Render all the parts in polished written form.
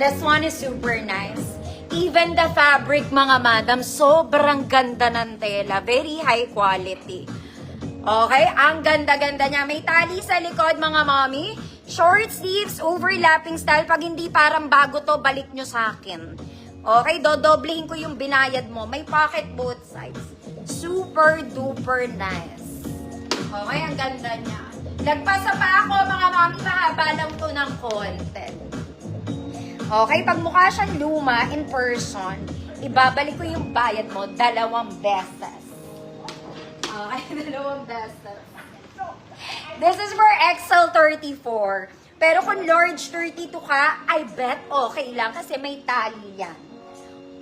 This one is super nice. Even the fabric, mga madam, sobrang ganda ng tela. Very high quality. Okay, ang ganda-ganda niya. May tali sa likod, mga mommy. Short sleeves, overlapping style. Pag hindi parang bago to, balik nyo sa akin. Okay, dodoblehin ko yung binayad mo. May pocket both sides. Super duper nice. Okay, ang ganda niya. Nagpasa pa ako, mga mommy, mahaba lang to ng content. Okay, pag mukha siyang luma in person, ibabalik ko yung bayad mo 2 beses. Okay, 2 beses. This is for XL 34. Pero kung large 32 ka, I bet okay lang kasi may tali yan.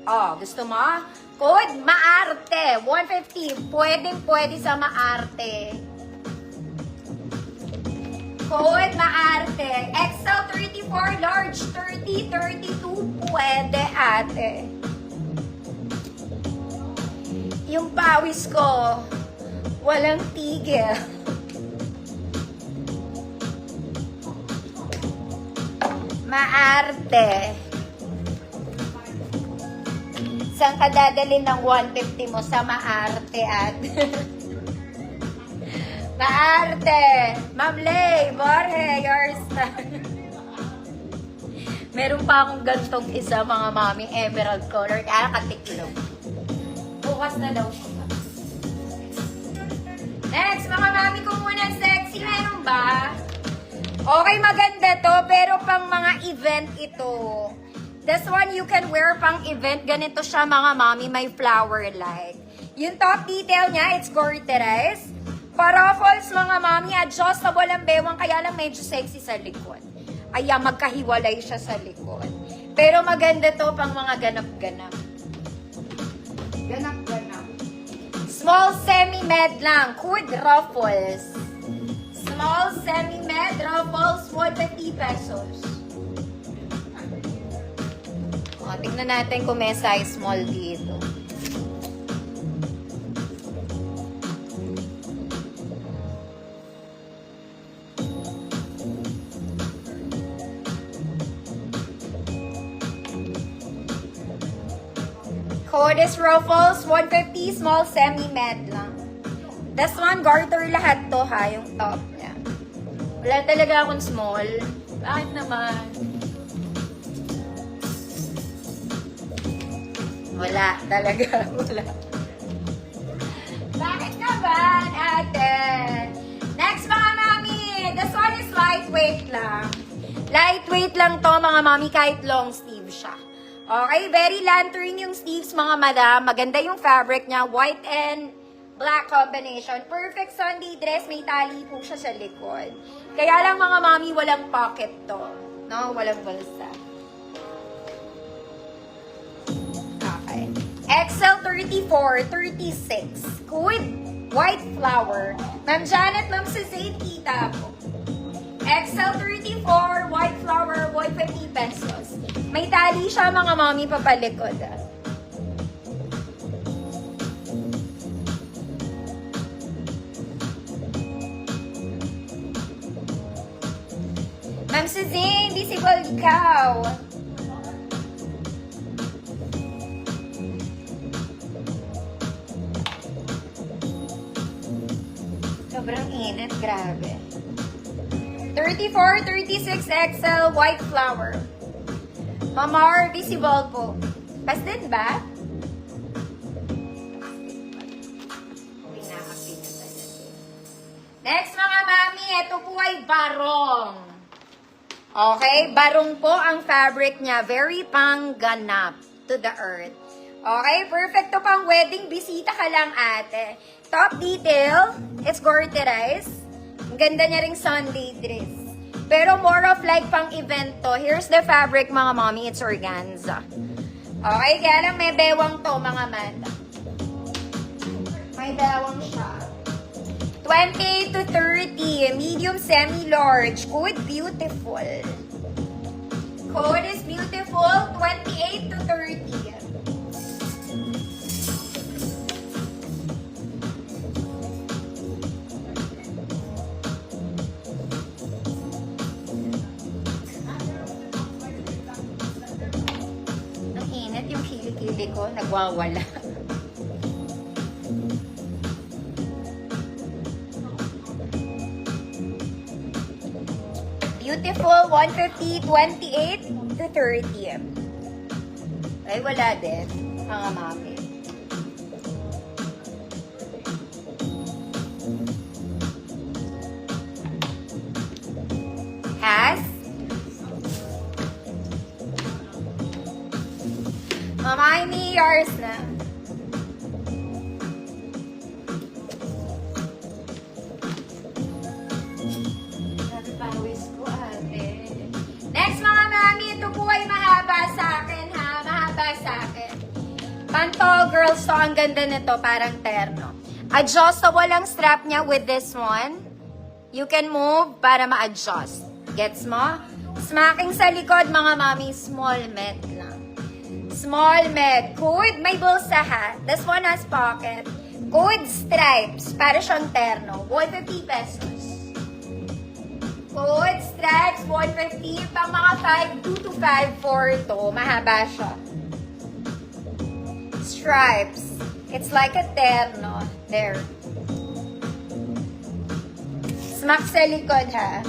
Oh, gusto mo? Code Maarte, 150. Pwede sa Maarte. Code Maarte. XL 34, large 30, 32, pwede ate. Yung pawis ko, walang tigil. Maarte. Saan ka dadalhin ng 150 mo? Sa Maarte ate. Maarte! Ma'am Lay, Borge, yours. Meron pa akong gantong isa, mga mami, emerald color. Kaya katiklog. Bukas na daw siya. Next, mga mami ko muna, sexy. Meron ba? Okay, maganda to, pero pang mga event ito. This one, you can wear pang event. Ganito siya, mga mami, may flower light. Yung top detail niya, it's gorgeous. Paraffles, mga mami, adjustable ang bewang, kaya lang medyo sexy sa likod. Kaya magkahiwalay siya sa likod. Pero maganda to pang mga ganap-ganap. Ganap-ganap. Small semi-med lang, with ruffles. Small semi-med ruffles, 150 pesos. O, tingnan natin kung may size small dito. Code is ruffles, 150, small semi-med lang. This one, garter lahat to ha, yung top niya. Wala talaga akong small. Bakit naman? Wala talaga, wala. Bakit naman, ate? Next, mga mami, this one is lightweight lang. Lightweight lang to, mga mami, kahit long sleeve siya. Okay, very lantern yung sleeves, mga madam. Maganda yung fabric niya. White and black combination. Perfect Sunday dress. May tali po siya sa likod. Kaya lang, mga mami, walang pocket to. No, walang bulsa. Okay. XL 34, 36. With white flower. Ma'am Janet, Ma'am Suzanne, kita po. XL 34, white flower, 150 pesos. May tali siya, mga mami, papalikod. Ma'am Suzanne, visible ikaw. Sobrang init, grabe. 34, 36 XL, white flower. Mamar, visible po. Pasted ba? Next, mga mami, ito po ay barong. Okay, barong po ang fabric niya. Very pangganap to the earth. Okay, perfect to pang wedding. Bisita ka lang, ate. Top detail, it's gorgeous. Ang ganda niya ring Sunday dress. Pero more of like pang event to. Here's the fabric, mga mommy. It's organza. Okay, kaya lang may bewang to, mga mata. May bewang siya. 28 to 30. Medium, semi-large. Code beautiful. Code is beautiful. 28 to 30. Kilikili ko, nagwawala. Beautiful, 150, 28 to 30. Ay, wala din, mga mami. Has? Mama, ini yours na. Sabi pawis ko, ate. Next, mga mami, ito po ay mahaba sa akin, ha? Mahaba sa akin. Pantol girls to, ang ganda nito, parang terno. Adjustable ang strap niya with this one. You can move para ma-adjust. Gets mo? Smacking sa likod, mga mami, small med lang. Small med. Code, may bulsa ha. This one has pocket. Code stripes, para siyang terno. 150 pesos. Code stripes, 150. Pang mga 5'2" to 5'4" to. Mahaba siya. Stripes. It's like a terno. There. Smack sa likod ha.